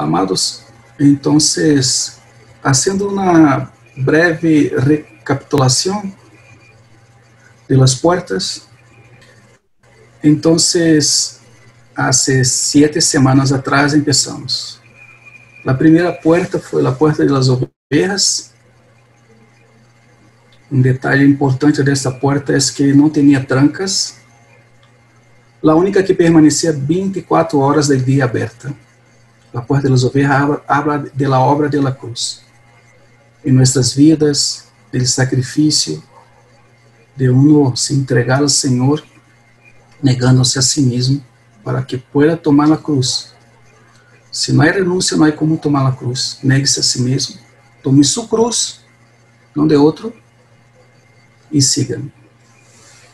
Amados, entonces, haciendo una breve recapitulación de las puertas, entonces, hace 7 semanas atrás empezamos. La primera puerta fue la puerta de las ovejas. Un detalle importante de esta puerta es que no tenía trancas. La única que permanecía 24 horas del día abierta. La puerta de las ovejas habla de la obra de la cruz. En nuestras vidas, del sacrificio, de uno se entregar al Señor, negándose a sí mismo, para que pueda tomar la cruz. Si no hay renuncia, no hay cómo tomar la cruz. Negue-se a sí mismo, tome su cruz, no de otro, e siga-me.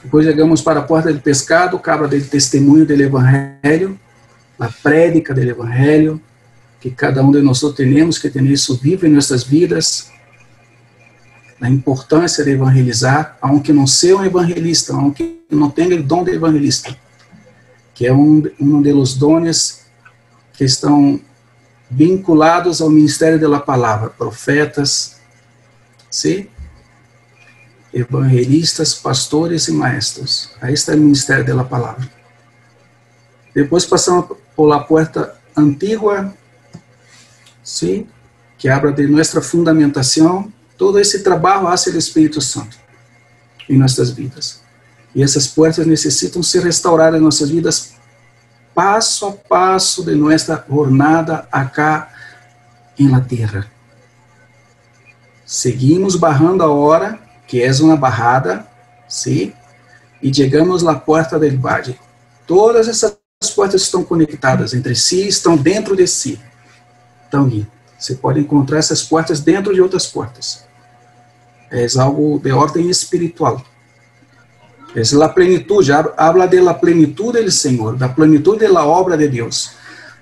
Depois chegamos para a porta do pescado, que habla del testemunho del Evangelho, a prédica del Evangelho, que cada um de nós temos que ter isso vivo em nossas vidas, a importância de evangelizar, aunque não seja um evangelista, aunque não tenha o dom de evangelista, que é um dos dones que estão vinculados ao ministério da palavra, profetas, sim? Evangelistas, pastores e maestros. Aí está o ministério da palavra. Depois passamos por la puerta antigua, sim? Que habla de nossa fundamentação. Todo esse trabalho hace o Espírito Santo em nossas vidas. E essas portas necessitam ser restauradas em nossas vidas passo a passo de nossa jornada acá em la terra. Seguimos barrando a hora, que é uma barrada, sim? E chegamos à porta del valle. Todas essas portas estão conectadas entre si, estão dentro de si. Então, você pode encontrar essas portas dentro de outras portas. É algo de ordem espiritual. É a plenitude, habla de la plenitude do Senhor, da plenitude da obra de Deus,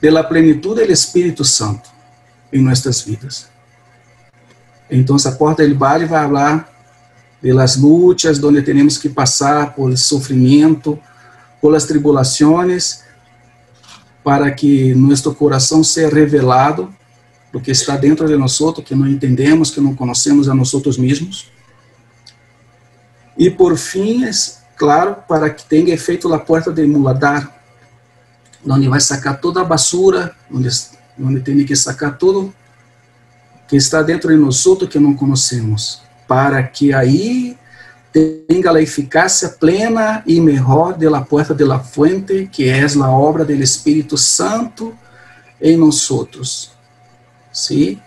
de la plenitude do Espírito Santo em nossas vidas. Então, a porta del valle vai falar de las luchas, onde temos que passar por sofrimento, por as tribulações, para que nosso coração seja revelado do que está dentro de nós, que não entendemos, que não conhecemos a nós mesmos. E por fim, claro, para que tenha efeito a porta de muladar, onde vai sacar toda a basura, onde tem que sacar tudo que está dentro de nós, que não conhecemos, para que aí tenha a eficácia plena e melhor de la porta de la fuente, que é a obra do Espírito Santo em nós. Sim?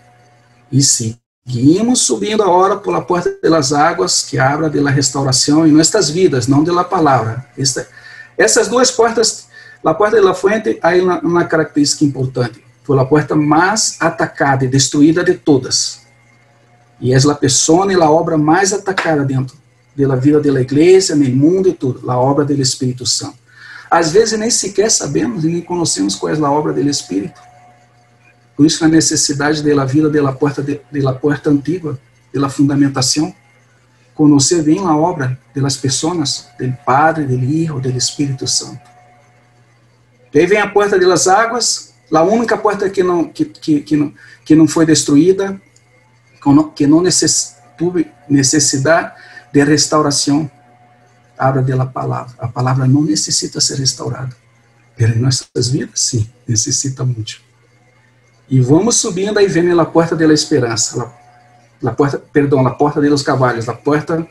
E seguimos subindo agora por la porta de las águas, que habla de la restauração em nossas vidas, não de la palavra. Essas duas portas, a porta de la fuente, há uma característica importante. Foi a porta mais atacada e destruída de todas. E é a pessoa e a obra mais atacada dentro da vida da igreja, no mundo e tudo, a obra do Espírito Santo. Às vezes nem sequer sabemos e nem conhecemos qual é a obra do Espírito. Por isso a necessidade da vida da porta antiga, da fundamentação, conhecer bem a obra das pessoas, do Padre, do Hijo, do Espírito Santo. E aí vem a porta das águas, a única porta que não foi destruída, que não teve necessidade de restauração, habla da palavra. A palavra não necessita ser restaurada, mas em nossas vidas, sim, necessita muito. E vamos subindo, aí vem a porta da esperança, a porta de los caballos, a porta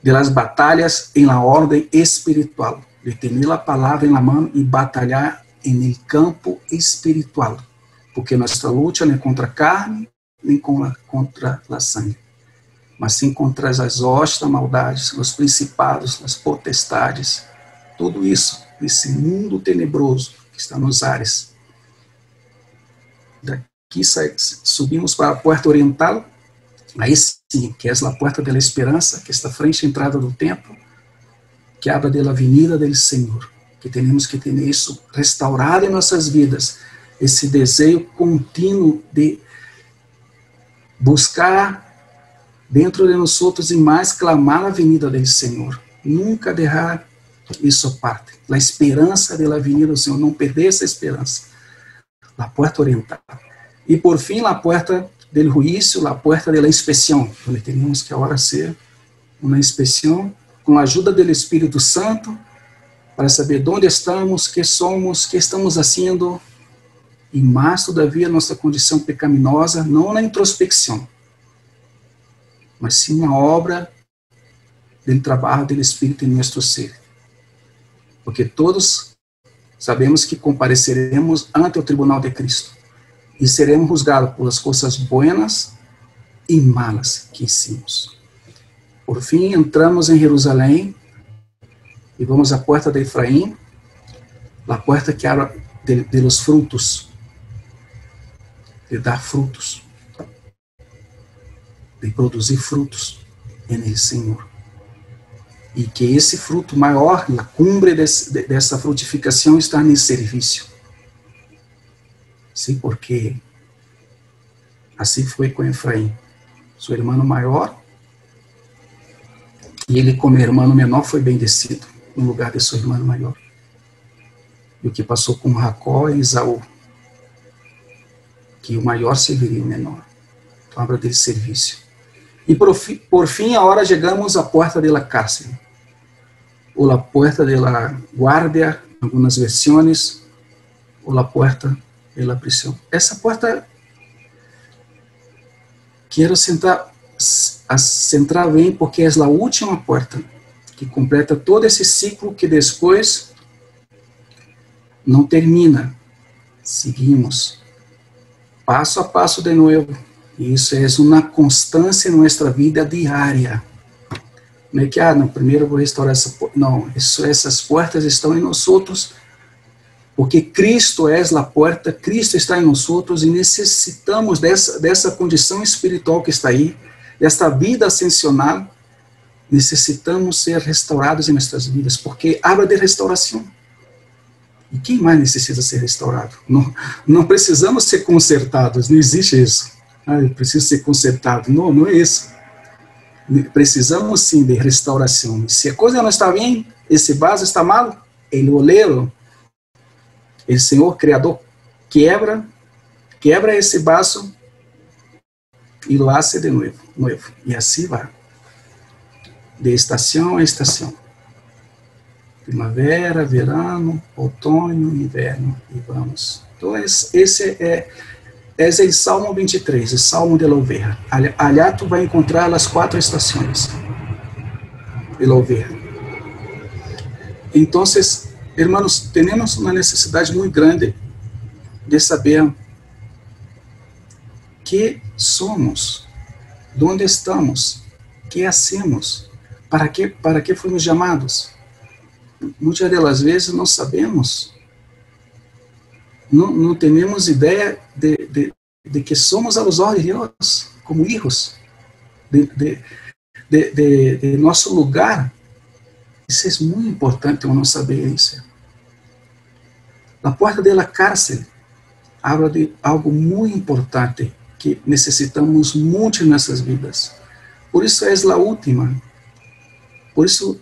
de las batalhas em la ordem espiritual, de ter a palavra em la mão e batalhar em el campo espiritual, porque nossa luta não é contra a carne, nem contra a sangue, mas sim contra as hostes da maldade, os principados, as potestades, tudo isso, esse mundo tenebroso que está nos ares. Daqui subimos para a porta oriental, aí sim, que é a porta da esperança, que está frente à entrada do templo, que habla da avenida do Senhor, que temos que ter isso restaurado em nossas vidas, esse desejo contínuo de buscar dentro de nós e mais clamar a avenida do Senhor, nunca deixar isso parte, a esperança da avenida do Senhor, não perder essa esperança. la puerta oriental. Y por fin la puerta del juicio, la puerta de la inspección, donde tenemos que ahora hacer una inspección con la ayuda del Espíritu Santo para saber dónde estamos, qué somos, qué estamos haciendo, e mais todavia nossa condição pecaminosa, não na introspecção, mas sim na obra do trabalho do Espírito em nosso ser. Porque todos sabemos que compareceremos ante o tribunal de Cristo e seremos julgados pelas coisas buenas e malas que hicimos. Por fim, entramos em Jerusalém e vamos à porta de Efraim, a porta que abre de los frutos, de dar frutos, de produzir frutos em Senhor. E que esse fruto maior, na cumbre dessa frutificação, está no serviço. Sim, porque assim foi com Efraim, seu irmão maior, e ele, como irmão menor, foi bendecido no lugar de seu irmão maior. E o que passou com Jacó e Esaú, que o maior serviria o menor. Então, obra dele serviço. E por fim, agora chegamos à porta da cárcel, ou a porta da guardia, em algumas versões, ou a porta da prisão. Essa porta, quero centrar bem, porque é a última porta que completa todo esse ciclo que depois não termina. Seguimos passo a passo de novo. E isso é uma constância em nossa vida diária. Não é que, não, primeiro eu vou restaurar essa porta. Não, essas portas estão em nós outros, porque Cristo é a porta, Cristo está em nós outros, e necessitamos dessa condição espiritual que está aí, desta vida ascensional. Necessitamos ser restaurados em nossas vidas, porque habla de restauração. E quem mais necessita ser restaurado? Não precisamos ser consertados, não existe isso. Eu preciso ser consertado. Não, não é isso. Precisamos sim de restauração. Se a coisa não está bem, esse vaso está mal, o oleiro, o Senhor Criador, quebra esse vaso e lo hace de novo. E assim vai. De estação a estação. Primavera, verano, outono, inverno, e vamos. Então, esse é o Salmo 23, o Salmo de la Oveja. Allá tu vai encontrar as 4 estações de la Oveja. Então, hermanos, temos uma necessidade muito grande de saber que somos, onde estamos, que hacemos, para que fomos chamados. Muitas das vezes não sabemos, não temos ideia de que somos aos olhos de Deus, como filhos, de nosso lugar. Isso é muito importante, eu não sabia isso. A porta da cárcel habla de algo muito importante que necessitamos muito em nossas vidas. Por isso é a última. Por isso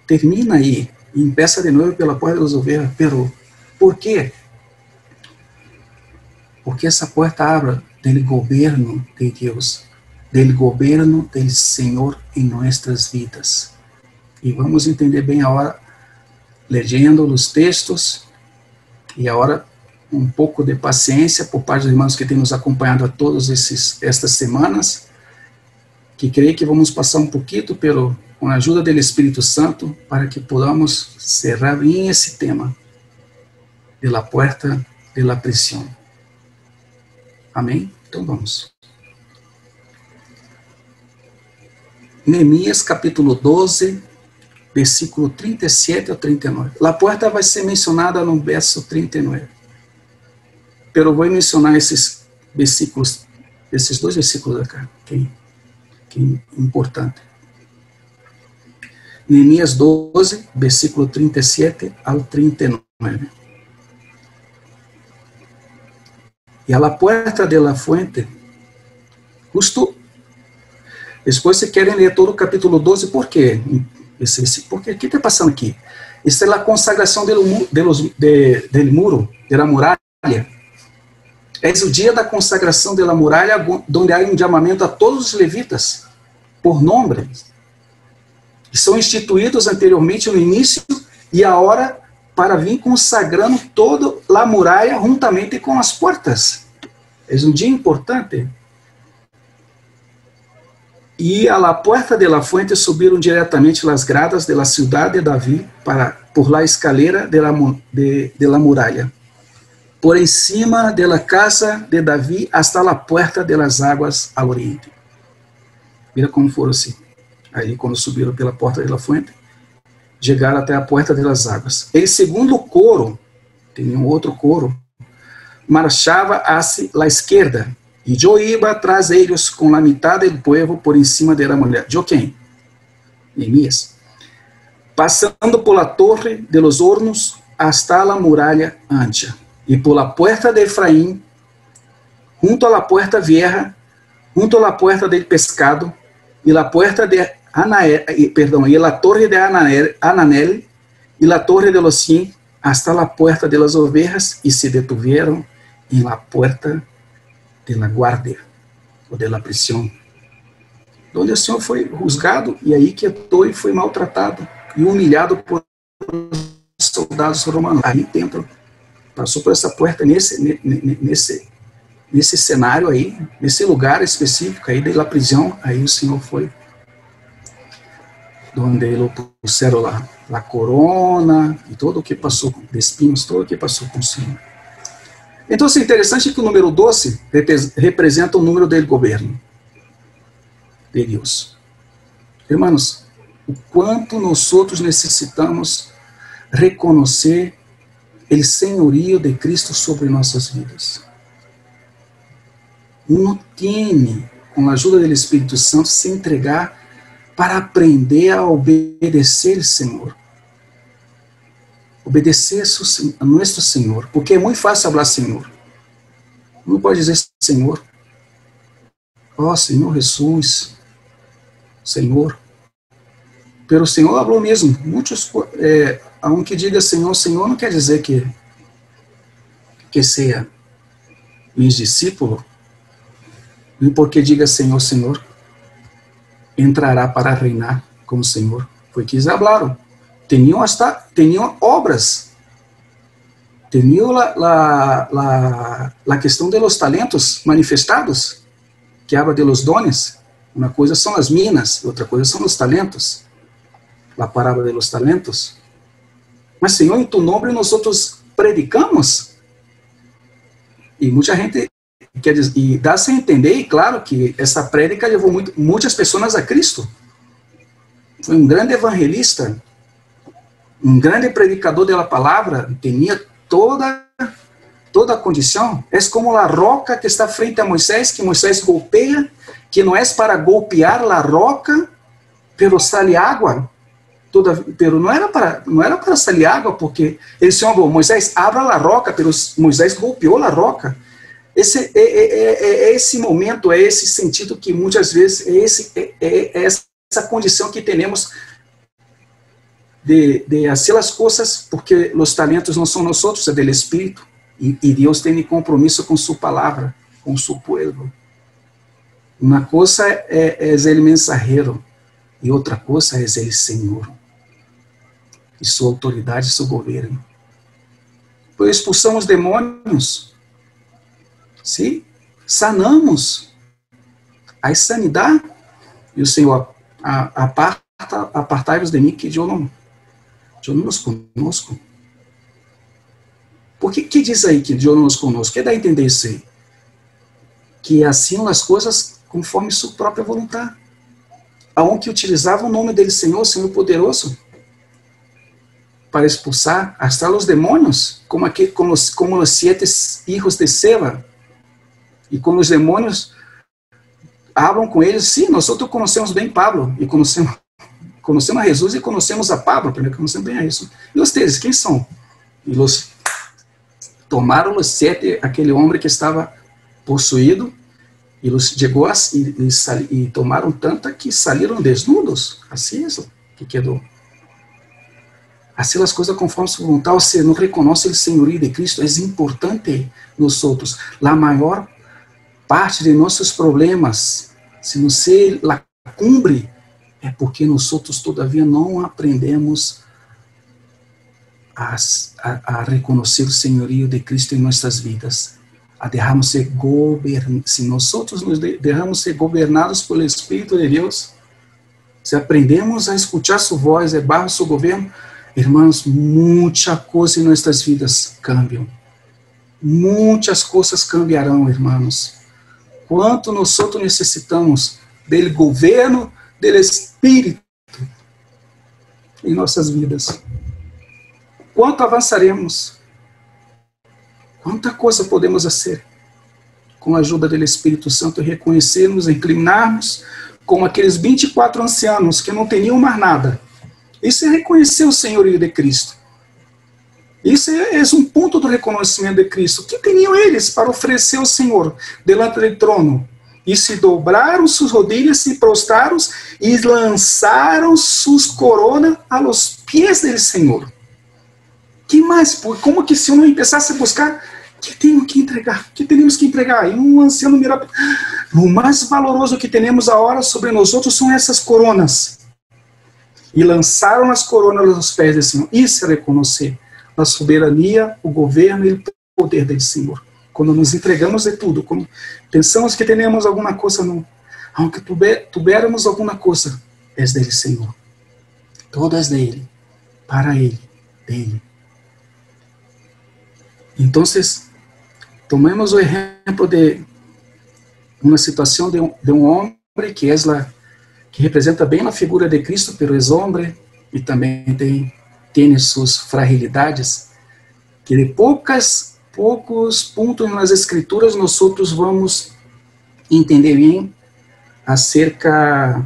termina aí e empieza de novo pela porta das ovelhas. Pero, ¿por quê? Porque essa porta abre do governo de Deus, do governo do Senhor em nossas vidas. E vamos entender bem agora, lendo os textos, e agora um pouco de paciência por parte dos irmãos que têm nos acompanhado a todas estas semanas, que creio que vamos passar um pouquinho com a ajuda do Espírito Santo, para que podamos cerrar bem esse tema de la puerta de la prisión. Amém? Então vamos. Neemias capítulo 12, versículo 37 ao 39. A porta vai ser mencionada no verso 39. Pero vou mencionar esses versículos, esses 2 versículos acá, que é importante. Neemias 12, versículo 37 ao 39. E a la puerta de la fuente, justo, depois se querem ler todo o capítulo 12, por quê? Porque o que está passando aqui? Esta é a consagração do muro, da muralha, É o dia da consagração da muralha, onde há um chamamento a todos os levitas, por nome. Que são instituídos anteriormente no início e a hora para vir consagrando toda a muralha juntamente com as portas. É um dia importante. E a la puerta de la fuente subiram diretamente las gradas de la ciudad de Davi por la escalera de la muralha, por encima de la casa de Davi hasta la puerta de las águas al oriente. Mira como foram assim. Aí, quando subiram pela porta de la fuente, chegaram até a porta de las águas. El segundo coro, tem um outro coro, marchava hacia la izquierda, e eu iba atrás deles com a metade do povo por encima da mulher. Eu quem? Neemias. Passando por la torre de los hornos hasta la muralha ancha, e por la puerta de Efraim, junto a la puerta vieja, junto a la puerta del pescado, e la puerta de e la torre de Ananel, e la torre de los 100, hasta la puerta de las ovejas, e se detuvieron em la puerta de la guardia, ou de la prisão, onde o Senhor foi juzgado, e aí quietou e foi maltratado, e humilhado por soldados romanos. Aí dentro, passou por essa porta, nesse cenário aí, nesse lugar específico aí da prisão, aí o Senhor foi, onde ele puseram lá a corona, e tudo o que passou, de espinhos, tudo o que passou com o Senhor. Então, é interessante que o número 12 representa o número do governo de Deus. Irmãos, o quanto nós outros necessitamos reconhecer o senhorio de Cristo sobre nossas vidas. Uno tem, com a ajuda do Espírito Santo, se entregar para aprender a obedecer ao Senhor. Obedecer a nosso Senhor, porque é muito fácil falar Senhor. Não pode dizer Senhor. Ó Senhor Jesus, Senhor. Pero o Senhor falou mesmo. Muitos, aunque diga Senhor, Senhor não quer dizer que seja meus discípulos. E porque diga Senhor, Senhor, entrará para reinar como Senhor. Foi que eles falaram. Tinham obras, tinham a questão de los talentos manifestados, que habla de los dones. Uma coisa são as minas, outra coisa são os talentos, a parábola de los talentos. Mas Senhor, em tu nome nós outros predicamos, e muita gente quer dizer, e dá-se a entender, e claro que essa prédica levou muitas pessoas a Cristo. Foi um grande evangelista, um grande predicador da palavra, tinha toda a condição. É como a roca que está frente a Moisés, que Moisés golpeia, que não é para golpear a roca, pero sale água. Pero não era para salir água, porque ele falou, Moisés, abra a roca, pero Moisés golpeou a roca. Esse momento, é esse sentido que muitas vezes é essa condição que temos de fazer as coisas, porque os talentos não são nós outros, é do Espírito, e Deus tem compromisso com sua palavra, com seu povo. Uma coisa é ele mensageiro, e outra coisa é ele Senhor, e sua autoridade, seu governo. Pois expulsamos demônios, sim? Sanamos, a sanidade, e o Senhor, apartai-vos de mim, que eu não nos conosco. Por que diz aí que eu não nos conosco? Que dá a entender isso aí? Que assim as coisas conforme sua própria vontade. Aonde utilizava o nome dele, Senhor poderoso, para expulsar hasta os demônios, como os 7 hijos de Seba. E como os demônios hablam com eles, sim, nós outros conhecemos bem Pablo, e conhecemos a Jesus e conhecemos a Pablo, primeiro conhecemos bem a isso. E vocês, quem são? E os tomaram os 7, aquele homem que estava possuído, e os chegou e tomaram tanta que saíram desnudos. Assim é isso que quedou. hacer as coisas conforme sua vontade, se não reconhece o senhorio de Cristo, é importante nós outros. A maior parte de nossos problemas, se não ser a cumbre, é porque nós outros todavia não aprendemos a reconhecer o senhorio de Cristo em nossas vidas, a deixarmos ser governados. Se nós outros nos deixamos ser governados pelo Espírito de Deus, se aprendemos a escuchar sua voz debaixo do seu governo, irmãos, muita coisa em nossas vidas cambiam. Muitas coisas cambiarão, irmãos. Quanto nós outros necessitamos dele governo, dele Espírito em nossas vidas. Quanto avançaremos? Quanta coisa podemos fazer com a ajuda do Espírito Santo e reconhecermos, inclinarmos como aqueles 24 ancianos que não tinham mais nada. Isso é reconhecer o senhorio de Cristo. Isso é um ponto do reconhecimento de Cristo. O que tinham eles para oferecer ao Senhor delante do trono? E se dobraram suas rodilhas, se prostraram e lançaram suas coronas a los pés do Senhor. Que mais? Como que se eu não começasse a buscar, que tenho que entregar? Que temos que entregar? E um anciano mira, o mais valoroso que temos agora sobre nós outros são essas coronas. E lançaram as coronas aos pés do Senhor. Isso é reconhecer a soberania, o governo e o poder do Senhor. Quando nos entregamos de tudo, quando pensamos que temos alguma coisa, não. Aunque tuviéramos alguma coisa, é dele, Senhor. Todo é dele, para ele, dele. Então, tomemos o exemplo de uma situação de um homem que que representa bem a figura de Cristo, pero é homem e também tem suas fragilidades, que de poucos pontos nas Escrituras nós outros vamos entender bem acerca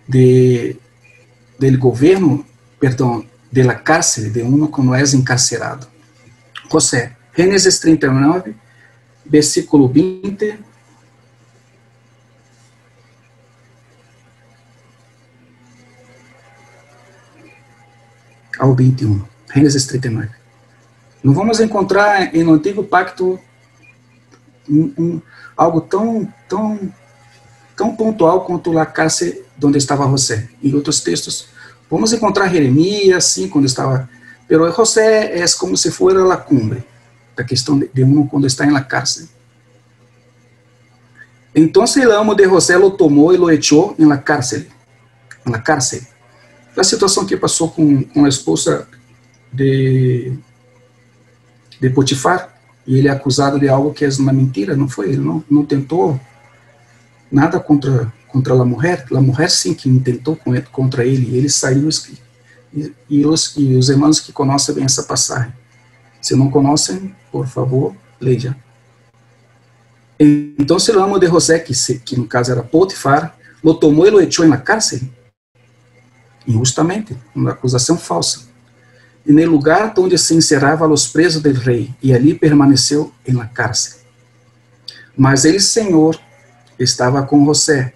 do governo, perdão, da cárcere de um quando é encarcerado. José, Gênesis 39, versículo 20 ao 21. Gênesis 39. Não vamos encontrar no Antigo Pacto algo tão pontual quanto a cárcere onde estava José. Em outros textos, vamos encontrar Jeremias, sim, quando estava... Pero José é como se fosse a cumbre da questão de quando está na cárcere. Então, el amo de José lo tomou e lo echou na cárcere. Na cárcere. A situação que passou com a esposa de Potifar, e ele é acusado de algo que é uma mentira, não foi? Ele não tentou nada contra a mulher sim que intentou contra ele, e ele saiu, e os irmãos que conhecem bem essa passagem, se não conhecem, por favor, leia. Então, o amo de José, que no caso era Potifar, lo tomou e lo echou na cárcere, injustamente, uma acusação falsa, e no lugar onde se encerrava os presos do rei, e ali permaneceu na cárcere. Mas ele, Senhor, estava com José,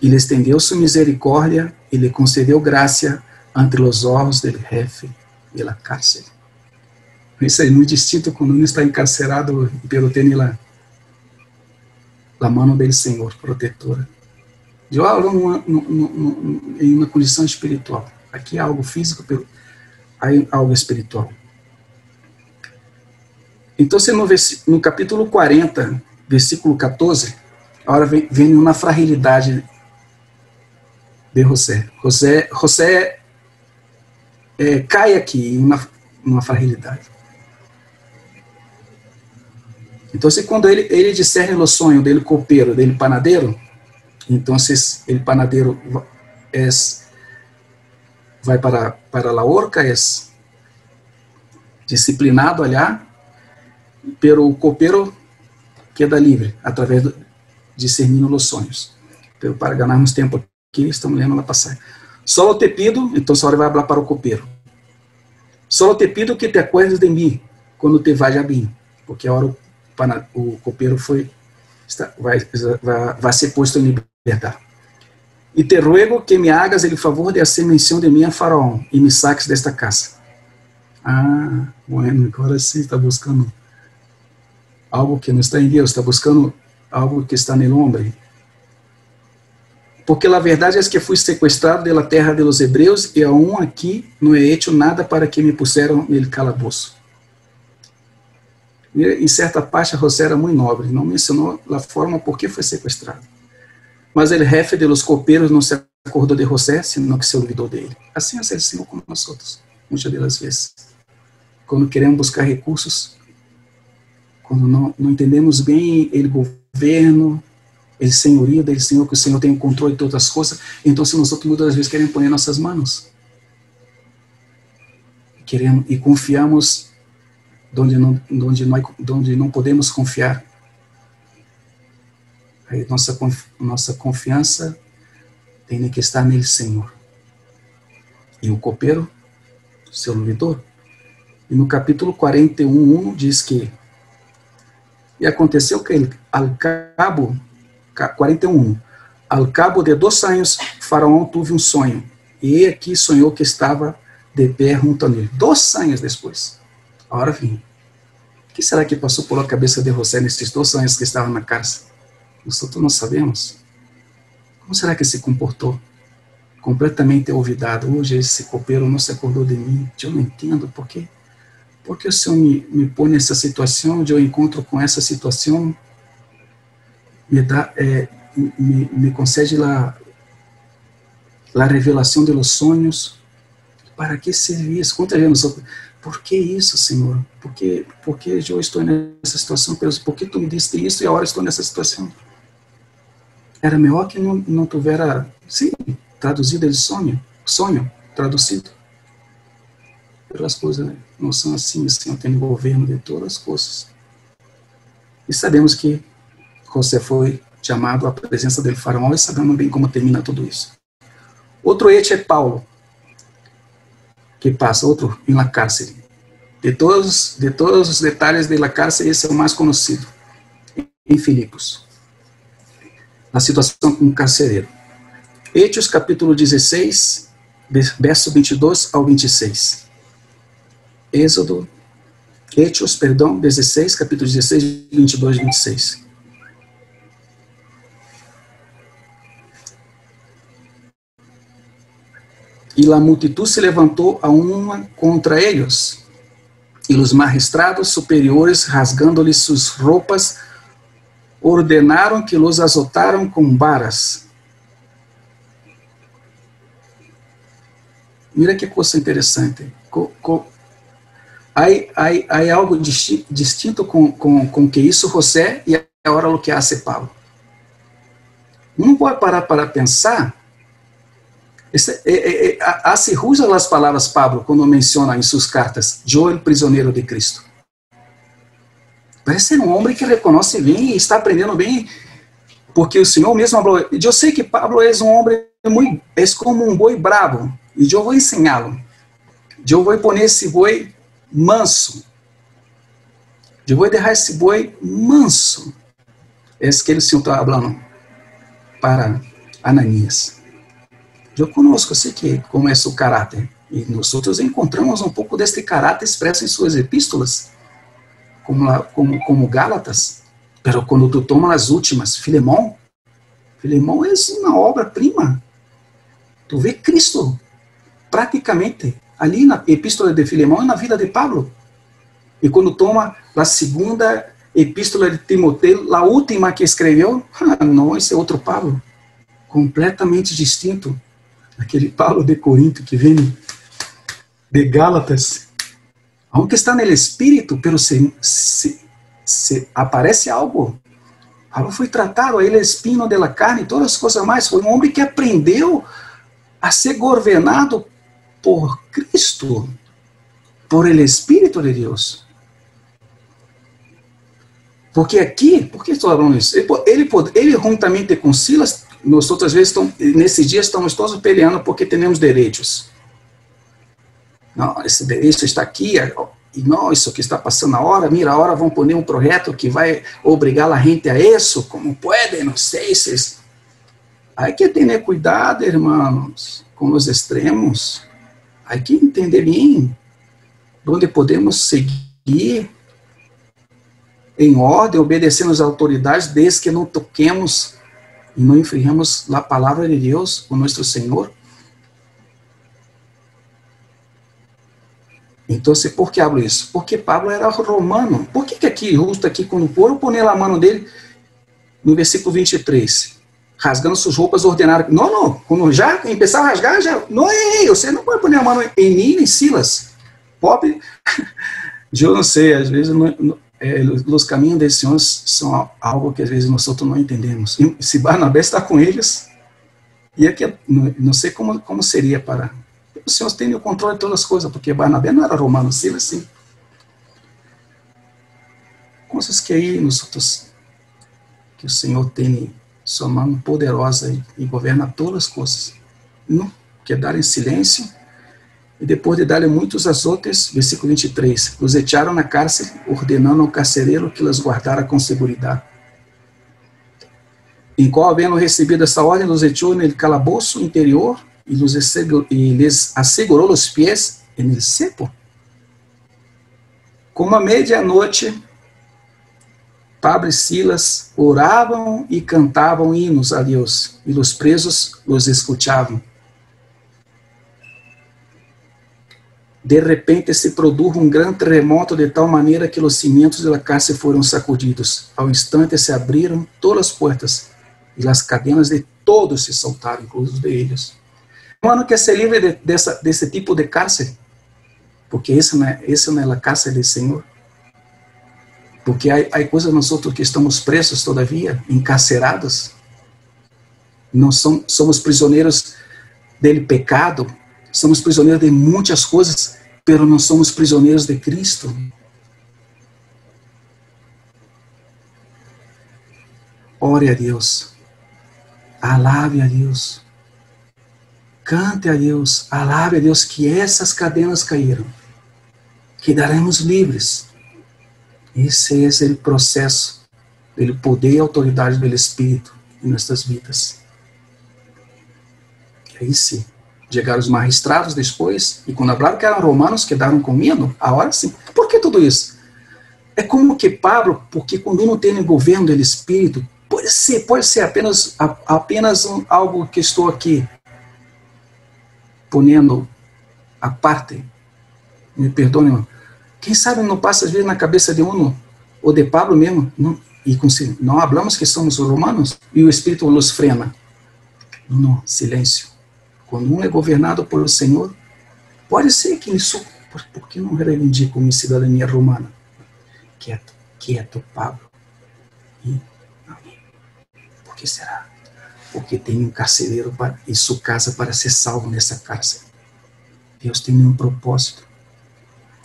e lhe estendeu sua misericórdia, e lhe concedeu graça ante os olhos do jefe de la cárcere. Isso é muito distinto quando um está encarcerado, pelo tem a mão do Senhor protetora. Eu hablo em uma condição espiritual. Aqui é algo físico, há algo espiritual. Então, no capítulo 40, versículo 14, agora vem uma fragilidade de José. José cai aqui em uma fragilidade. Então, quando ele discerne o sonho dele copeiro, dele panadeiro, então ele panadeiro vai para a horca, é disciplinado allá, pero o copeiro queda livre, através de discernindo os sonhos. Pero para ganharmos tempo aqui, estamos lendo a passagem. Solo te pido, então a senhora vai falar para o copeiro. Solo te pido que te acuerdes de mim, quando te vaya bem, porque agora o copeiro vai ser posto em liberdade. E te ruego que me hagas el favor de hacer menção de mim a Faraó e me saques desta casa. Ah, bueno, agora sim está buscando algo que não está em Deus, está buscando algo que está no homem. Porque a verdade é que fui sequestrado da terra de los hebreus e aún aqui não he hecho nada para que me puseram no calabouço. E, em certa parte, José era muito nobre, não mencionou a forma por que foi sequestrado. Mas o jefe de los copeiros não se acordou de José, senão que se olvidou dele. Assim é o Senhor com nós outros, muitas das vezes. Quando queremos buscar recursos, quando não entendemos bem o governo, o senhorio do Senhor, que o Senhor tem o controle de todas as coisas, então se nós muitas das vezes queremos pôr nossas manos, queremos e confiamos onde não podemos confiar. Aí nossa confiança tem que estar nele, Senhor. E o copeiro se olvidou. E no capítulo 41:1 diz que e aconteceu que ao cabo 41:1, ao cabo de 2 anos, Faraó teve um sonho, e aqui sonhou que estava de pé junto a ele. 2 anos depois. Agora vem. O que será que passou pela cabeça de José nesses 2 anos que estava na cárcel? Nós não sabemos. Como será que se comportou? Completamente olvidado. Hoje esse copeiro não se acordou de mim. Eu não entendo por quê. Por que o Senhor me põe nessa situação, onde eu encontro com essa situação? Me concede a revelação de los sonhos. Para que servir isso? Quantas vezes nós... Por que isso, Senhor? Por que eu estou nessa situação? Por que tu me diste isso e agora estou nessa situação? Era melhor que não tivesse, sim, traduzido o sonho traduzido. As coisas não são assim, o Senhor tem o governo de todas as coisas. E sabemos que José foi chamado à presença do Faraó e sabemos bem como termina tudo isso. Outro hecho é Paulo, que passa, outro em la cárcel. De todos os detalhes de la cárcel, esse é o mais conhecido, em Filipos. A situação com o carcereiro. Hechos, capítulo 16, verso 22 ao 26. Hechos, 16, capítulo 16, 22 e 26. E a multitud se levantou a uma contra eles, e os magistrados superiores, rasgando-lhes suas roupas, ordenaram que los azotaram com varas. Mira que coisa interessante. Há algo distinto com que isso José e agora o que hace Paulo. Não pode parar para pensar. Hace jus a las palavras Pablo quando menciona em suas cartas: "Eu, el prisioneiro de Cristo". Parece ser um homem que reconhece bem e está aprendendo bem, porque o Senhor mesmo falou. Eu sei que Pablo é um homem muito, é como um boi bravo, e eu vou ensiná-lo. Eu vou pôr esse boi manso. Eu vou deixar esse boi manso. É isso que o Senhor está falando para Ananias. Eu conosco, sei que como é seu caráter. E nós outros encontramos um pouco deste caráter expresso em suas epístolas, como Gálatas. Mas quando tu toma as últimas, Filemão é uma obra-prima. Tu vê Cristo praticamente ali na epístola de Filemão e na vida de Pablo. E quando toma a segunda epístola de Timoteo, a última que escreveu, não, esse é outro Pablo, completamente distinto. Aquele Paulo de Corinto que vem de Gálatas, aunque está no espírito, pero se aparece algo. Paulo foi tratado, ele é espino de la carne, todas as coisas mais. Foi um homem que aprendeu a ser governado por Cristo, por el Espírito de Deus. Porque aqui, por que estou falando isso? Ele juntamente com Silas, nós outras vezes, nesses dias, estamos todos peleando porque temos direitos. Não, esse direito está aqui, e não, isso que está passando a hora, mira, a hora vão pôr um projeto que vai obrigar a gente a isso, como pode, não sei se... Hay que ter cuidado, irmãos, com os extremos. Hay que entender bem onde podemos seguir em ordem, obedecendo às autoridades, desde que não toquemos e não infringamos a palavra de Deus, o nosso Senhor. Então, por que hablo isso? Porque Pablo era romano. Por que aqui, justo aqui, quando foram pôr a mão dele, no versículo 23, rasgando suas roupas, ordenaram, não, quando já começar a rasgar, já, não, você não pode pôr a mão em mim, nem Silas. Pobre, eu não sei, às vezes, os caminhos desse Senhor são algo que às vezes nós outros não entendemos. E se Barnabé está com eles, e aqui, não sei como seria para... O Senhor tem o controle de todas as coisas, porque Barnabé não era romano, Silas sim. Coisas que aí nós outros, que o Senhor tem sua mão poderosa e governa todas as coisas. Não quedar em silêncio, e depois de dar-lhe muitos azotes, versículo 23, os echaram na cárcere, ordenando ao carcereiro que las guardara com seguridade. Em qual, havendo recebido essa ordem, los echou no calabouço interior e lhes assegurou os pés en el cepo. Como a meia-noite, Pablo e Silas oravam e cantavam hinos a Deus, e os presos los escutavam. De repente se produjo um grande terremoto de tal maneira que os cimientos da cárcere foram sacudidos. Ao instante se abriram todas as portas e as cadenas de todos se soltaram, inclusive de eles. O humano quer ser livre desse tipo de cárcere, porque essa não é a cárcere do Senhor. Porque há coisas nós outros que estamos presos todavia, encarcerados. Não somos prisioneiros do pecado, somos prisioneiros de muitas coisas, pero não somos prisioneiros de Cristo. Ore a Deus, alabe a Deus, cante a Deus, alabe a Deus que essas cadenas caíram, quedaremos livres. Esse é o processo do poder e autoridade do Espírito em nossas vidas. E aí sim, chegaram os magistrados depois, e quando falaram que eram romanos, quedaram com medo. Agora sim. Por que tudo isso? É como que Pablo, porque quando não tem o governo do Espírito, pode ser apenas algo que estou aqui ponendo a parte. Me perdoe, irmão. Quem sabe não passa às vezes na cabeça de um, ou de Pablo mesmo, não hablamos que somos romanos, e o Espírito los frena. Não, silêncio. Quando um é governado pelo Senhor, pode ser que isso, por que não reivindico minha cidadania romana? Quieto, Pablo. Por que será? Porque tem um carcereiro em sua casa para ser salvo nessa cárcere. Deus tem um propósito.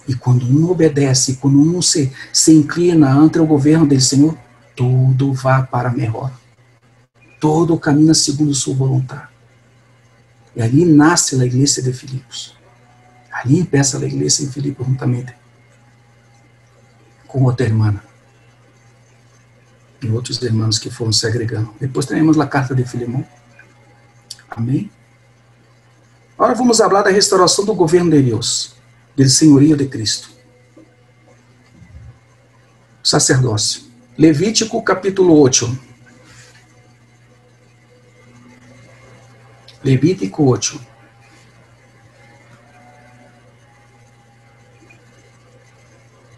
E quando um obedece, quando um se inclina ante o governo do Senhor, tudo vai para melhor. Todo caminha segundo sua vontade. E ali nasce a igreja de Filipos. Ali empieza a igreja em Filipos juntamente com outra irmã e outros irmãos que foram se agregando. Depois temos a carta de Filemão. Amém? Agora vamos falar da restauração do governo de Deus, do senhorio de Cristo. Sacerdócio. Levítico capítulo 8. Levítico 8.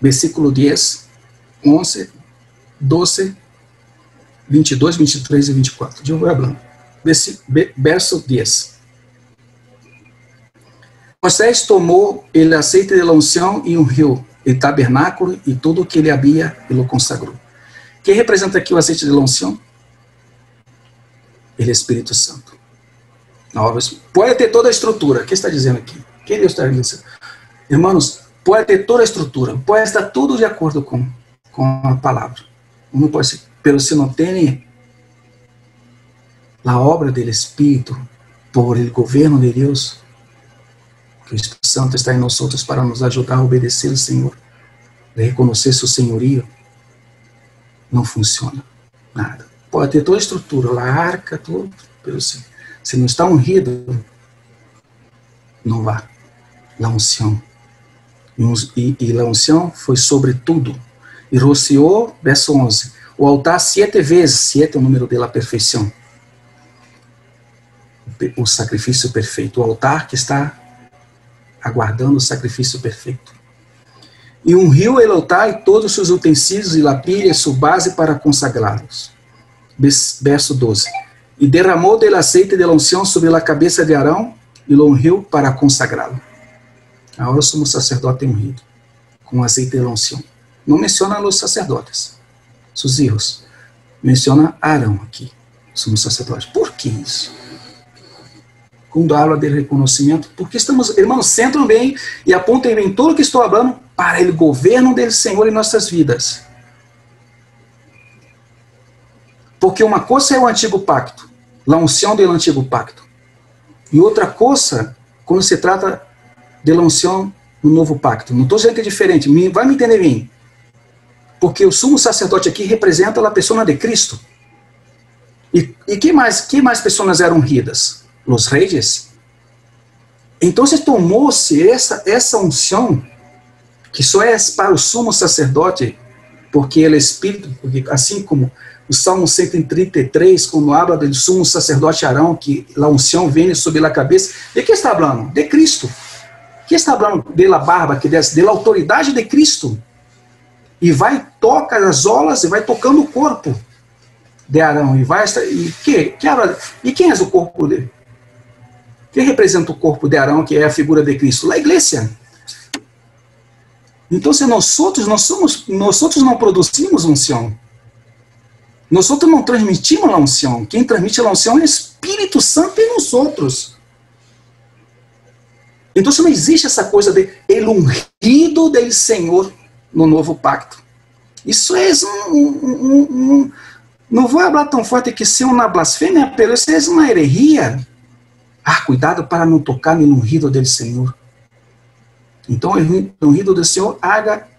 Versículo 10, 11, 12, 22, 23 e 24. Eu vou falando. Verso 10. Moisés tomou o aceite de la unção e ungiu o tabernáculo e tudo o que ele havia e lo consagrou. Quem representa aqui o aceite de la unção? Ele é Espírito Santo. Pode ter toda a estrutura. O que está dizendo aqui? Quem Deus está dizendo? Irmãos, pode ter toda a estrutura, pode estar tudo de acordo com a palavra. Não pode ser, pero se não tem a obra do Espírito por el governo de Deus, que o Espírito Santo está em nós outros para nos ajudar a obedecer ao Senhor, a reconhecer seu senhorio, não funciona nada. Pode ter toda a estrutura, a arca, tudo, pelo Senhor. Se não está ungido, não vá. La unção. E la unção foi sobre tudo. E rociou, verso 11, o altar 7 vezes, 7 é o número da perfeição. O sacrifício perfeito. O altar que está aguardando o sacrifício perfeito. E ungiu o altar e todos os seus utensílios e la pilha e sua base para consagrá-los. Verso 12. E derramou del aceite de la unção sobre a cabeça de Arão e lo ungiu para consagrá-lo. Agora somos sacerdote ungido com azeite de la unção. Não menciona os sacerdotes, seus filhos. Menciona Arão aqui, somos sacerdotes. Por que isso? Quando habla de reconhecimento, porque estamos, irmãos, centram bem e apontem bem tudo que estou falando para o governo do Senhor em nossas vidas. Porque uma coisa é o antigo pacto, a unção do antigo pacto. E outra coisa, quando se trata de la unção no novo pacto. Não estou dizendo que é diferente, vai me entender bem. Porque o sumo sacerdote aqui representa a pessoa de Cristo. E que mais pessoas eram ungidas? Os reis. Então tomou-se essa unção, que só é para o sumo sacerdote, porque ele é espírito, porque assim como o Salmo 133, quando habla do sumo sacerdote Arão, que a unção vem sobre a cabeça, de que está falando? De Cristo. Que está falando da barba, que desce, da autoridade de Cristo. E vai, toca as olas, e vai tocando o corpo de Arão. E quem é o corpo dele? Quem representa o corpo de Arão, que é a figura de Cristo? A igreja. Então, se nós não produzimos unção, nós não transmitimos a unção. Quem transmite a unção é o Espírito Santo em nós outros. Então, não existe essa coisa de el ungido del Senhor no novo pacto. Isso é não vou falar tão forte que seja uma blasfêmia, mas isso é uma heresia. Cuidado para não tocar no ungido del Senhor. Então, o ungido do Senhor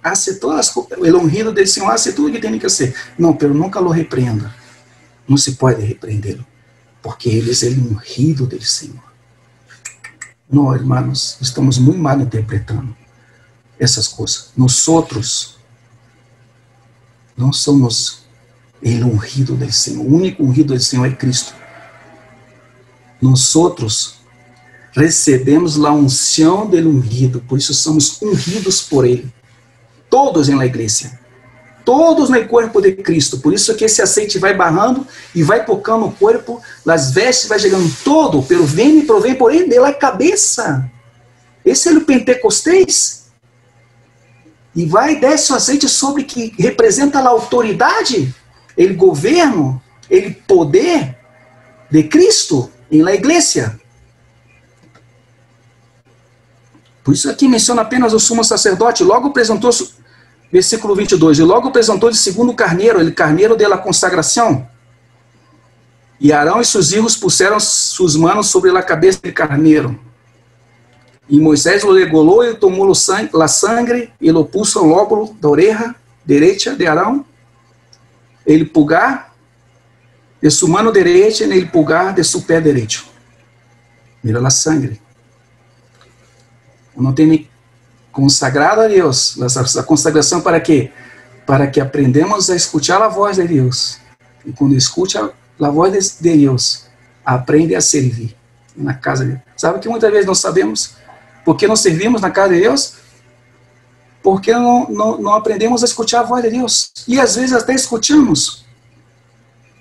hace todas as coisas. O ungido do Senhor hace tudo o que tem que ser. Não, pero nunca lo repreenda. Não se pode repreendê-lo. Porque ele é o ungido do Senhor. Não, irmãos, estamos muito mal interpretando essas coisas. Nós outros não somos o ungido do Senhor. O único ungido do Senhor é Cristo. Nós outros recebemos a unção do ungido, por isso somos ungidos por ele. Todos na igreja. Todos no corpo de Cristo. Por isso que esse aceite vai barrando e vai tocando o corpo, as vestes vai chegando todo, pelo vem e provém por ele da cabeça. Esse é o Pentecostés. E vai desce o azeite sobre que representa a autoridade, o governo, o poder de Cristo em la igreja. Por isso aqui menciona apenas o sumo sacerdote, logo apresentou, versículo 22, e logo apresentou de segundo o carneiro, o carneiro de la consagração. E Arão e seus filhos puseram suas mãos sobre a cabeça do carneiro. E Moisés lo degolou e tomou a sangue e lo puso no lóbulo da orelha direita de Arão, ele pulgar de sua mão direita e ele pulgar de seu pé direito. Mira a sangue. Não tem consagrado a Deus. A consagração para quê? Para que aprendamos a escutar a voz de Deus. E quando escuta a voz de Deus, aprende a servir na casa de Deus. Sabe que muitas vezes não sabemos por que não servimos na casa de Deus? Porque não aprendemos a escutar a voz de Deus. E às vezes até escutamos,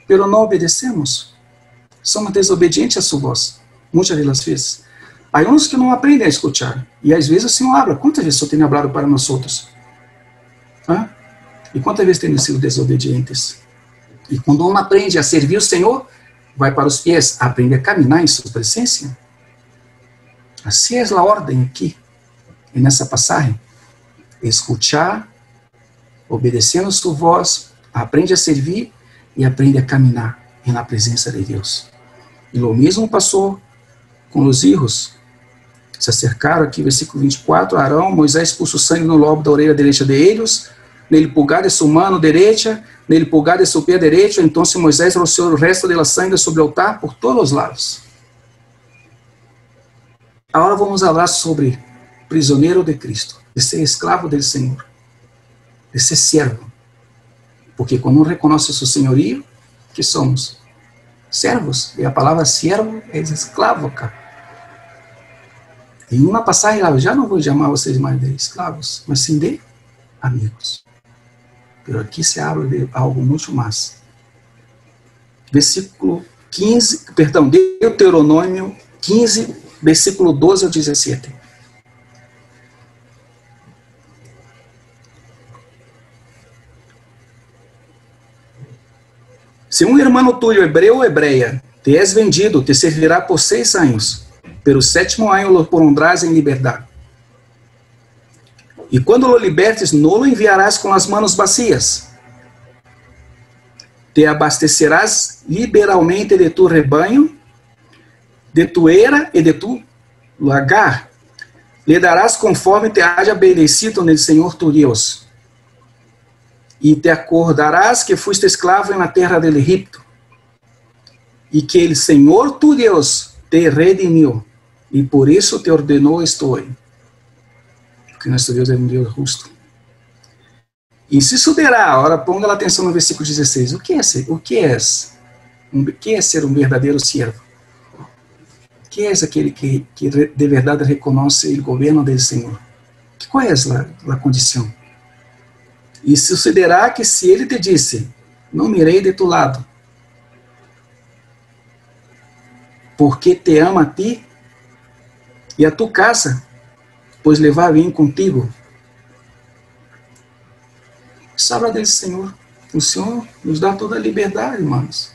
mas não obedecemos. Somos desobedientes a sua voz, muitas das vezes. Há uns que não aprendem a escutar. E às vezes o Senhor habla. Quantas vezes o Senhor tem falado para nós outros? E quantas vezes temos sido desobedientes? E quando um aprende a servir o Senhor, vai para os pés, aprende a caminhar em sua presença. Assim é a ordem aqui, e nessa passagem. Escutar, obedecendo a sua voz, aprende a servir e aprende a caminhar na presença de Deus. E o mesmo passou com os filhos. Se acercaram aqui, versículo 24, Arão, Moisés puso o sangue no lobo da orelha direita de eles, nel pulgar de sua mano derecha, nel pulgar de su pie derecho. Entonces Moisés roció el resto de la sangre sobre el altar por todos los lados. Agora vamos falar sobre prisioneiro de Cristo, de ser escravo do Senhor, de ser servo. Porque quando reconhece seu senhorio, que somos? Servos. E a palavra servo é escravo, cara. Em uma passagem, eu já não vou chamar vocês mais de escravos, mas sim de amigos. Mas aqui se abre de algo muito mais. Versículo 15, perdão, Deuteronômio 15, versículo 12 ao 17. Se um irmão tuyo, hebreu ou hebreia, te és vendido, te servirá por 6 anos. Pero 7º ano lo pondrás em liberdade. E quando lo libertes, não lo enviarás com as manos vazias. Te abastecerás liberalmente de tu rebanho, de tu era e de tu lagar. Le darás conforme te haja obedecido no Senhor tu Deus. E te acordarás que fuiste escravo na terra del Egipto, e que el Senhor tu Deus te redimiu, e por isso te ordenou isto hoje. Porque nosso Deus é um Deus justo. E se suderá, agora ponga atenção no versículo 16, o que é ser um verdadeiro servo? Que é aquele que de verdade reconhece o governo do Senhor? Qual é a condição? E sucederá que se ele te disse, não mirei de tu lado, porque te ama a ti e a tu casa, pois levar bem contigo. Sabra do Senhor. O Senhor nos dá toda a liberdade, irmãos.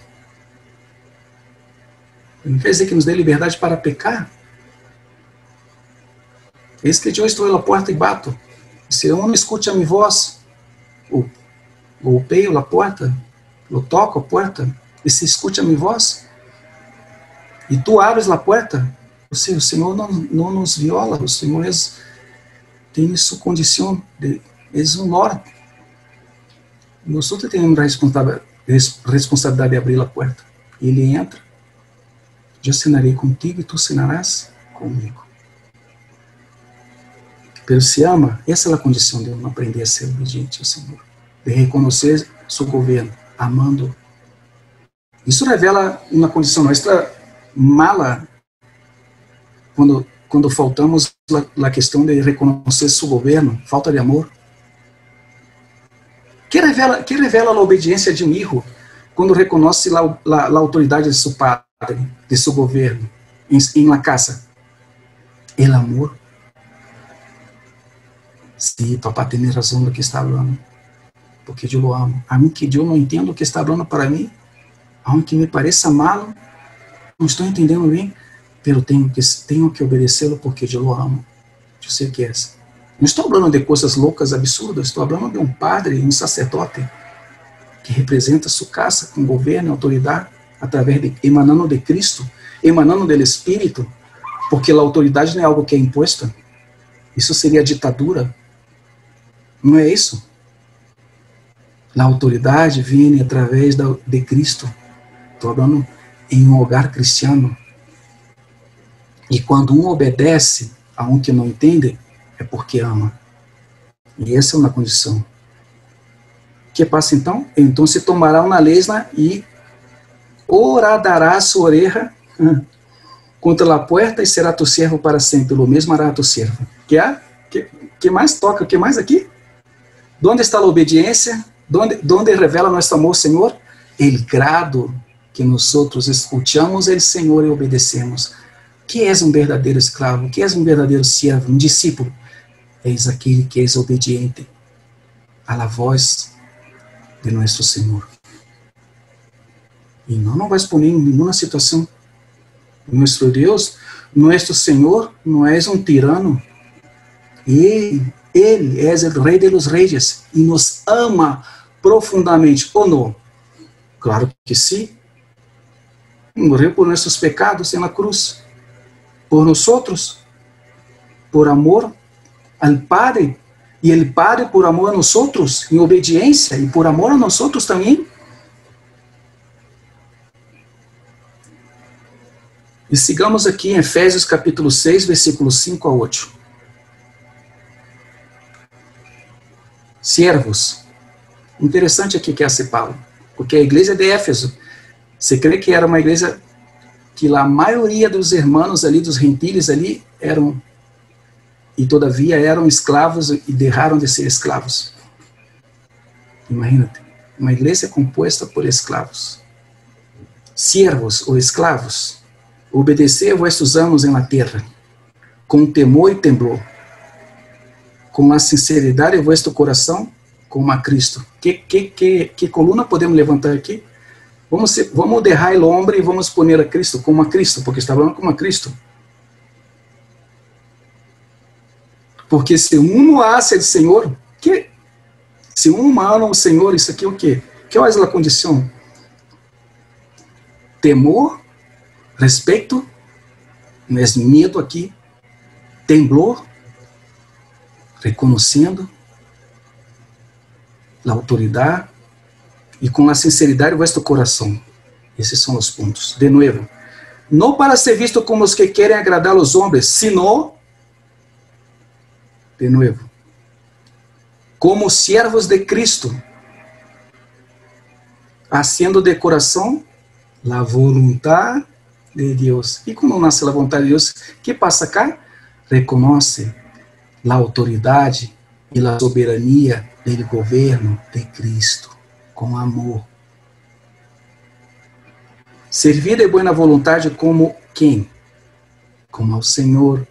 Não quer dizer que nos dê liberdade para pecar. Eis que eu estou à porta e bato. Se eu não escute a minha voz, golpeio a porta, eu toco a porta, e se escute a minha voz, e tu abres a porta, o Senhor não nos viola, o Senhor tem sua condição, é um Lord. Nós temos a responsabilidade de abrir a porta. Ele entra, eu cenarei contigo e tu cenarás comigo. Pero se ama, essa é a condição de aprender a ser obediente ao Senhor, de reconhecer seu governo, amando. Isso revela uma condição nossa mala quando faltamos a questão de reconhecer seu governo, falta de amor. Que revela a obediência de um filho quando reconhece a autoridade de seu padre, de seu governo, em la casa? El amor. Sim, papá tem razão do que está falando, porque eu o amo. A mim que eu não entendo o que está falando para mim, aunque me pareça malo, não estou entendendo bem, pero tenho que obedecê-lo porque eu o amo. Eu sei que é. Não estou falando de coisas loucas, absurdas, estou falando de um padre, um sacerdote, que representa sua casa com governo e autoridade, emanando de Cristo, emanando do Espírito, porque a autoridade não é algo que é imposta. Isso seria ditadura. Não é isso. A autoridade vem através de Cristo. Estou falando em um hogar cristiano. E quando um obedece a um que não entende, é porque ama. E essa é uma condição. O que passa então? Então se tomará uma lesma e horadará sua orelha contra a porta e será tu servo para sempre. O mesmo hará tu servo. Que mais toca? O que mais aqui? Onde está a obediência? Onde revela nosso amor, Senhor? El grado que nós escutamos o Senhor e obedecemos. Que és um verdadeiro escravo? Que és um verdadeiro servo? Um discípulo? És aquele que és obediente à voz de nosso Senhor. E não vai expor em nenhuma situação. Nosso Deus, nosso Senhor, não é um tirano. Ele é o Rei dos Reis e nos ama profundamente, ou não? Claro que sim. Morreu por nossos pecados na cruz, por nós, por amor ao Padre, E el Padre, por amor a nosotros, em obediência, e por amor a nosotros também. E sigamos aqui em Efésios capítulo 6, versículos 5 a 8. Siervos. Interessante aqui que hace Paulo, porque a igreja de Éfeso, você crê que era uma igreja que a maioria dos irmãos ali, dos gentiles ali, eram, e todavia eram escravos e deixaram de ser escravos. Imagínate, uma igreja composta por escravos. Siervos ou escravos, obedecer a vossos amos em la terra, com temor e temblor, com a sinceridade em vosso coração, como a Cristo. Que coluna podemos levantar aqui? Vamos derrar o homem e vamos poner a Cristo, como a Cristo, porque está falando como a Cristo. Porque se um hace o Senhor, se um ama o Senhor, isso aqui é o quê? Que é a condição? Temor, respeito, não é medo aqui, temblor, reconhecendo a autoridade e com a sinceridade do vosso coração. Esses são os pontos. De novo, não para ser visto como os que querem agradar aos homens, sino, de novo, como siervos de Cristo, haciendo de coração a vontade de Deus. E quando nasce a vontade de Deus, o que passa cá? Reconhece a autoridade e a soberania do governo de Cristo, com amor. Servir de boa vontade como quem? Como ao Senhor,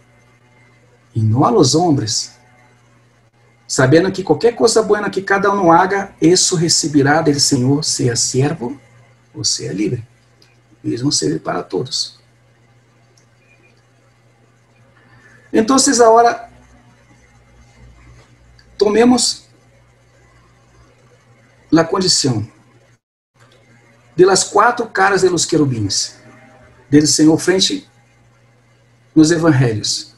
e não a los homens, sabendo que qualquer coisa boa que cada um haga, isso receberá do Senhor, seja servo ou seja livre. Mesmo serve para todos. Então, agora, tomemos a condição de las 4 caras de los querubins del Senhor frente nos evangelhos.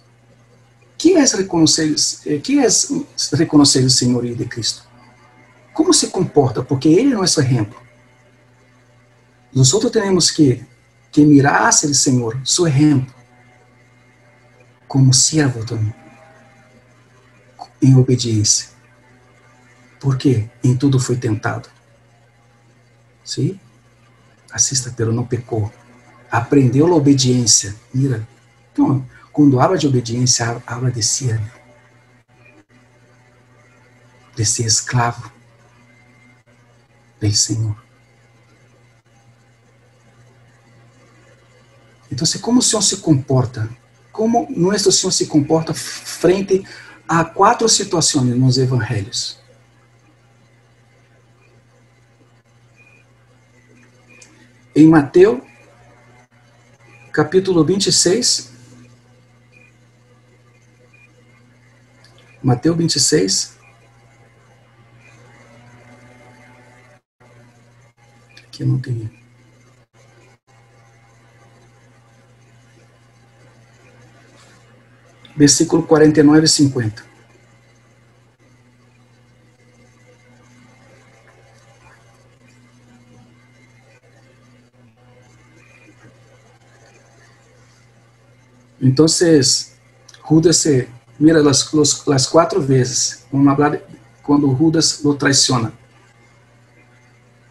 Que é reconhecer o Senhorio de Cristo? Como se comporta? Porque Ele é nosso exemplo. Nós temos que mirar hacia o Senhor, seu exemplo, como servo também, em obediência. Porque em tudo foi tentado. Sim? Assista, pero não pecou. Aprendeu a obediência. Mira, então, quando habla de obediência, habla de siervo, de ser escravo do Senhor. Então, como o Senhor se comporta? Como nosso Senhor se comporta frente a 4 situações nos evangelhos? Em Mateus, capítulo 26, Mateus 26, aqui não tem. Versículo 49 e 50. Então, Judas se mira as 4 vezes, vamos falar quando Judas lo traiciona.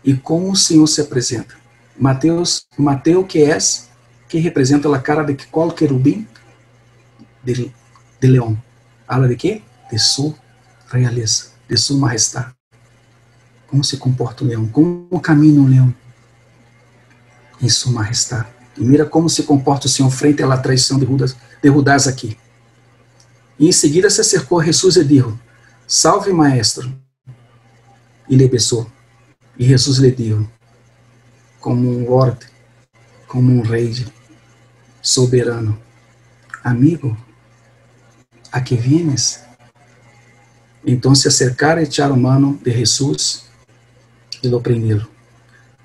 E como o Senhor se apresenta. Mateus que representa a cara de qual querubim? De leão. Habla de quê? De sua realeza, de sua majestade. Como se comporta o leão? Como caminha o leão? Em sua majestade. E mira como se comporta o Senhor frente à traição de Judas aqui. E em seguida se acercou a Jesus e disse: Salve, maestro. E lhe besou. E Jesus lhe disse, como um lord, como um rei soberano: Amigo, a que vienes? Então se acercaram e echaram mano de Jesus e lo prenderam.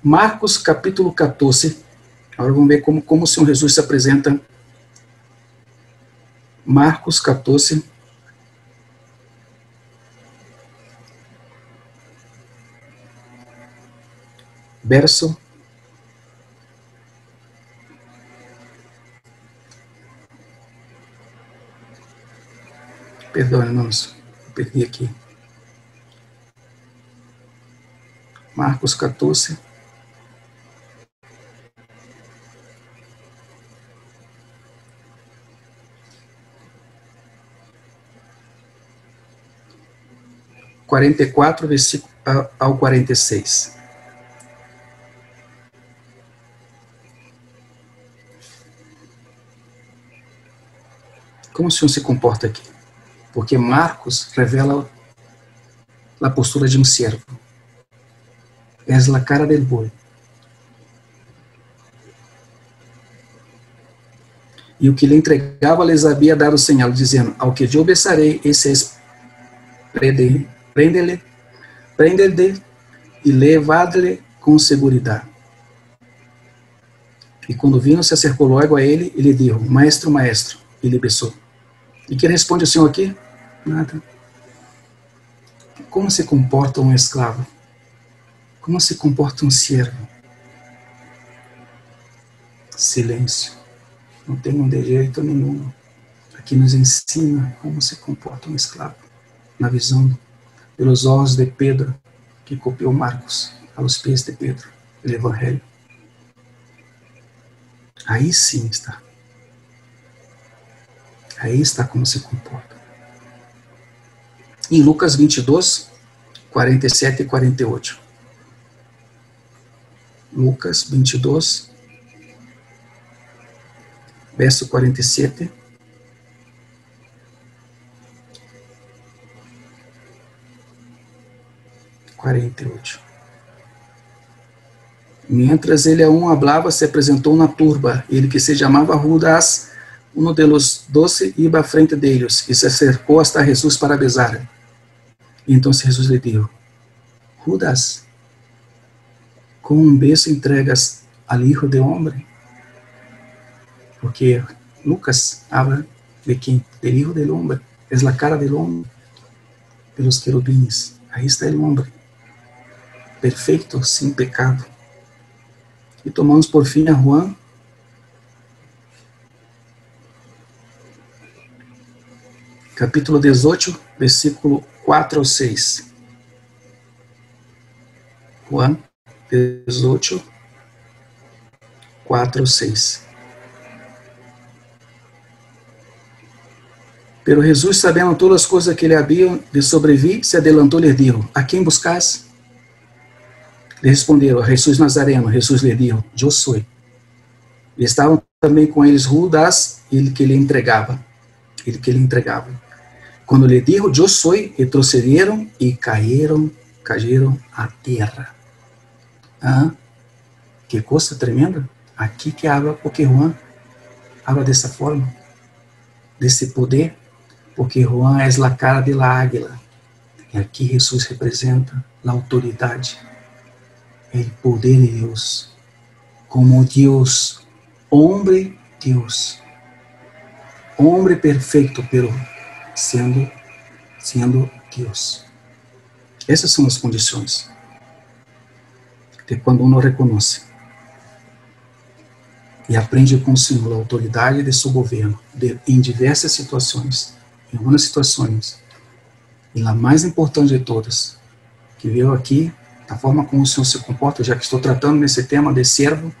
Marcos capítulo 14. Agora vamos ver como o Senhor Jesus se apresenta. Marcos 14. verso perdão, irmãos, perdi aqui. Marcos 14. (44) versículo ao 46. Como o Senhor se comporta aqui? Porque Marcos revela a postura de um servo. É a cara del boi. E o que lhe entregava lhes havia dado señal, dizendo: ao que eu besarei, esse é prende-lhe e levadle com seguridade. E quando vino, se acercou logo a ele e lhe disse: maestro, maestro, e lhe besou. E que responde o Senhor aqui? Nada. Como se comporta um escravo? Como se comporta um servo? Silêncio. Não tem um jeito nenhum. Aqui nos ensina como se comporta um escravo. Na visão, pelos olhos de Pedro, que copiou Marcos, aos pés de Pedro, o Evangelho. Aí sim está. Aí está como se comporta. Em Lucas 22, 47 e 48. Lucas 22, verso 47. Mientras ele aún hablaba, se apresentou na turba. Ele que se chamava Judas, um dos 12, iba à frente deles e se acercou hasta Jesus para besar. E então Jesus lhe disse: Judas, com um beijo entregas al Hijo de Hombre? Porque Lucas habla de quem? Del Hijo del Hombre. É a cara del hombre, de los querubines. Aí está o homem, perfeito, sem pecado. E tomamos por fim a Juan, capítulo 18, versículo 4 ao 6. Juan 18, 4 ao 6. Pero Jesus, sabendo todas as coisas que lhe haviam de sobrevir, se adelantou e lhe disse: a quem buscais? Lhe responderam: a Jesus Nazareno. Jesus lhe disse: eu sou. E estavam também com eles Judas, ele que lhe entregava. Quando lhe disse: eu sou, retrocederam e caíram à terra. Ah, que coisa tremenda. Aqui que habla, porque Juan habla dessa forma, desse poder, porque Juan é a cara de la águila. E aqui Jesus representa a autoridade, o poder de Deus, como Deus, homem Deus, homem perfeito, pero sendo Deus. Essas são as condições de quando uno reconhece e aprende com o Senhor a autoridade de seu governo em diversas situações, em algumas situações, e a mais importante de todas, que veio aqui, da forma como o Senhor se comporta, já que estou tratando nesse tema de servo,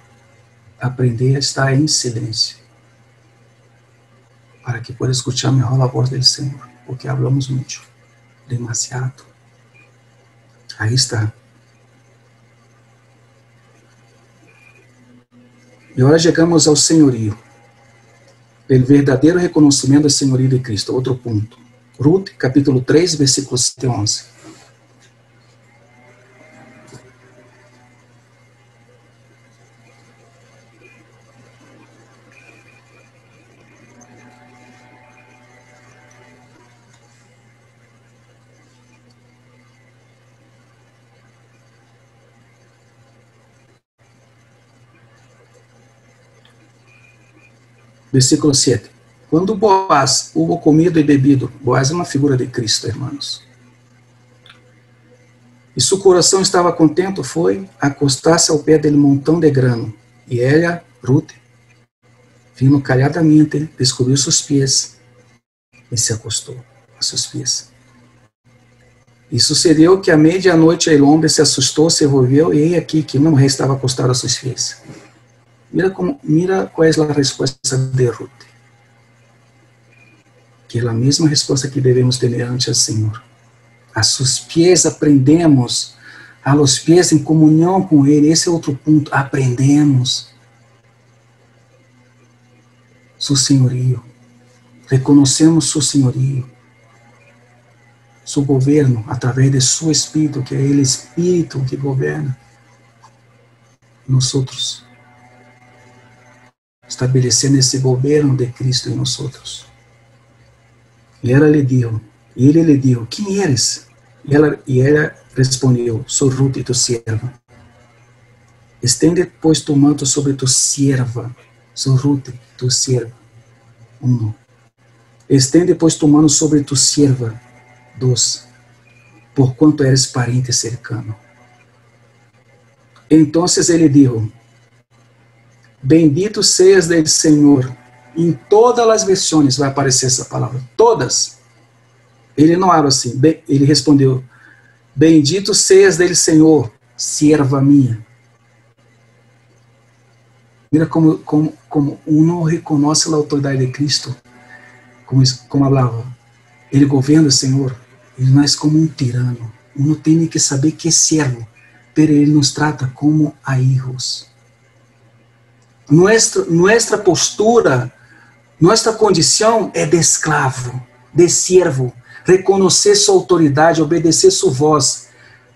aprender a estar em silêncio, para que possa escutar melhor a voz do Senhor, porque hablamos muito, demasiado. Aí está. E agora chegamos ao senhorio, pelo verdadeiro reconhecimento do senhorio de Cristo. Outro ponto. Ruth, capítulo 3, versículos 7 e 11. Versículo 7. Quando Boaz hubo comido e bebido, Boaz é uma figura de Cristo, irmãos. E seu coração estava contento, foi acostar-se ao pé dele montão de grano. E ela, Ruth, vindo calhadamente, descobriu seus pés e se acostou a seus pés. E sucedeu que à meia-noite o homem se assustou, se volveu, e eis aqui que uma mulher estava acostada a seus pés. Mira qual é a resposta de Ruth. Que é a mesma resposta que devemos ter ante o Senhor. A seus pés aprendemos, a los pés em comunhão com Ele. Esse é outro ponto. Aprendemos seu senhorio. Reconhecemos seu senhorio. Seu governo, através de seu Espírito, que é Ele Espírito que governa. Nós outros. Estabelecendo esse governo de Cristo em nós outros. E ele lhe disse, quem eres? E ela respondeu, sou Ruth, tua serva. Estende, pois, tu manto sobre tua serva. Sou Ruth, tua serva. 1. Estende, pois, tu mano sobre tua serva. 2. Porquanto eres parente cercano. Então ele disse, bendito seas del Senhor. Em todas as versões vai aparecer essa palavra. Todas. Ele não habla assim. Ele respondeu, bendito seas del Senhor, serva minha. Mira como uno reconhece a autoridade de Cristo. Como falava. Ele governa o Senhor. Ele não é como um tirano. Uno tem que saber que é servo. Pero ele nos trata como a hijos. Nuestra postura, nossa condição é de escravo, de servo, reconhecer sua autoridade, obedecer sua voz.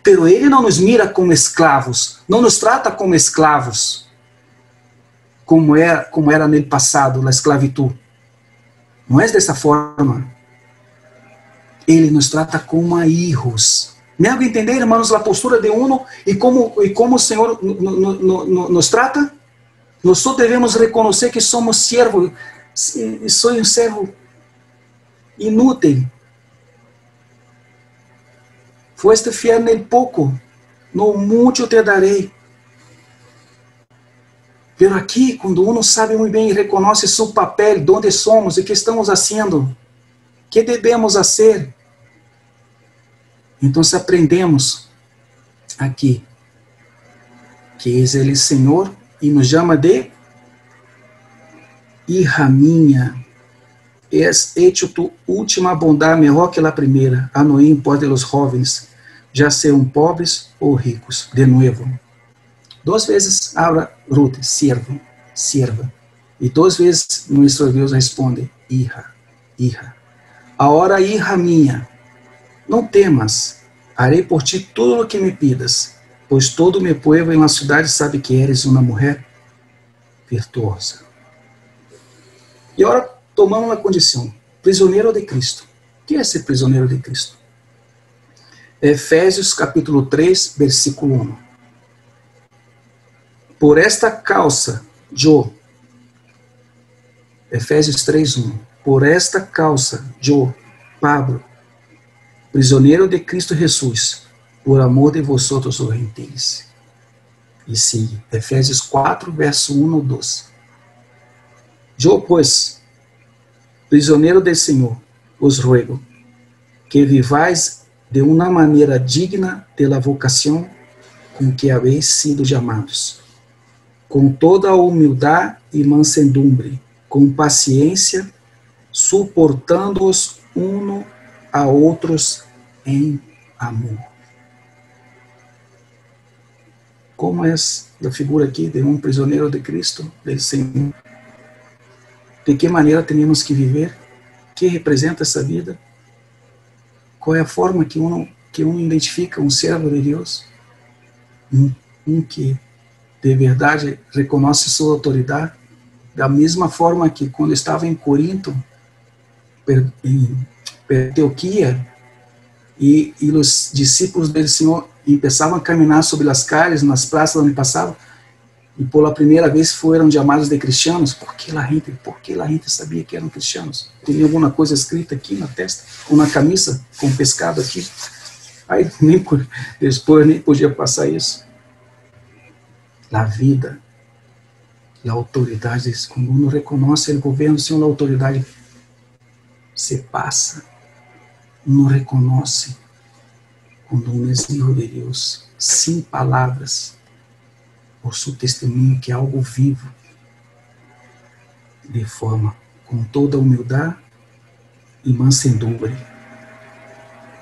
Pero ele não nos mira como escravos, não nos trata como escravos, como era no passado, a esclavitud. Não é dessa forma. Ele nos trata como hijos. Me hago entender, irmãos, a postura de uno e como o Senhor nos trata? Nós só devemos reconhecer que somos servos. Sou um servo inútil. Foste fiel no pouco, no muito te darei. Pero aqui, quando uno sabe muito bem e reconhece seu papel, onde somos e o que estamos fazendo, que devemos fazer, então aprendemos aqui que Ele é Senhor e nos chama de hija minha. És hecho tu última bondade melhor que a primeira, a no importa de los jovens, já sejam pobres ou ricos. De novo. 2 vezes habla Ruth, sierva. E 2 vezes nosso Deus responde, hija. Agora, hija minha, não temas, harei por ti tudo o que me pidas, pois todo o meu povo em la cidade sabe que eres uma mulher virtuosa. E agora tomamos uma condição, prisioneiro de Cristo. O que é ser prisioneiro de Cristo? Efésios capítulo 3, versículo 1. Por esta causa, Efésios 3, 1. Por esta causa, Pablo, prisioneiro de Cristo Jesus, por amor de vosotros os gentiles. E sigue, Efésios 4, verso 1 ou 2. Pois, prisioneiro do Senhor, os ruego, que vivais de uma maneira digna de la vocação com que habéis sido chamados, com toda a humildade e mansedumbre, com paciência, suportando-os uno a outros em amor. Como é a figura aqui de um prisioneiro de Cristo, do Senhor? De que maneira temos que viver? Que representa essa vida? Qual é a forma que uno identifica um servo de Deus? Um que de verdade reconhece sua autoridade, da mesma forma que quando estava em Corinto, em Antioquia, e os discípulos do Senhor começavam a caminhar sobre as calles, nas praças onde passavam, e pela primeira vez foram chamados de cristianos. Porque a gente sabia que eram cristianos? Tinha alguma coisa escrita aqui na testa, ou na camisa, com pescado aqui, Aí depois nem podia passar isso. Na vida, a autoridade, quando uno reconhece o governo sem a autoridade, se passa, uno reconhece quando uno é filho de Deus, sem palavras, por seu testemunho que é algo vivo, de forma com toda humildade e mansedumbre,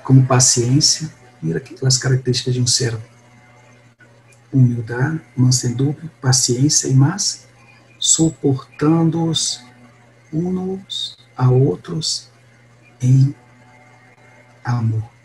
com paciência. Mira as características de um servo: humildade, mansedumbre, paciência e mais, suportando-os uns a outros em amor.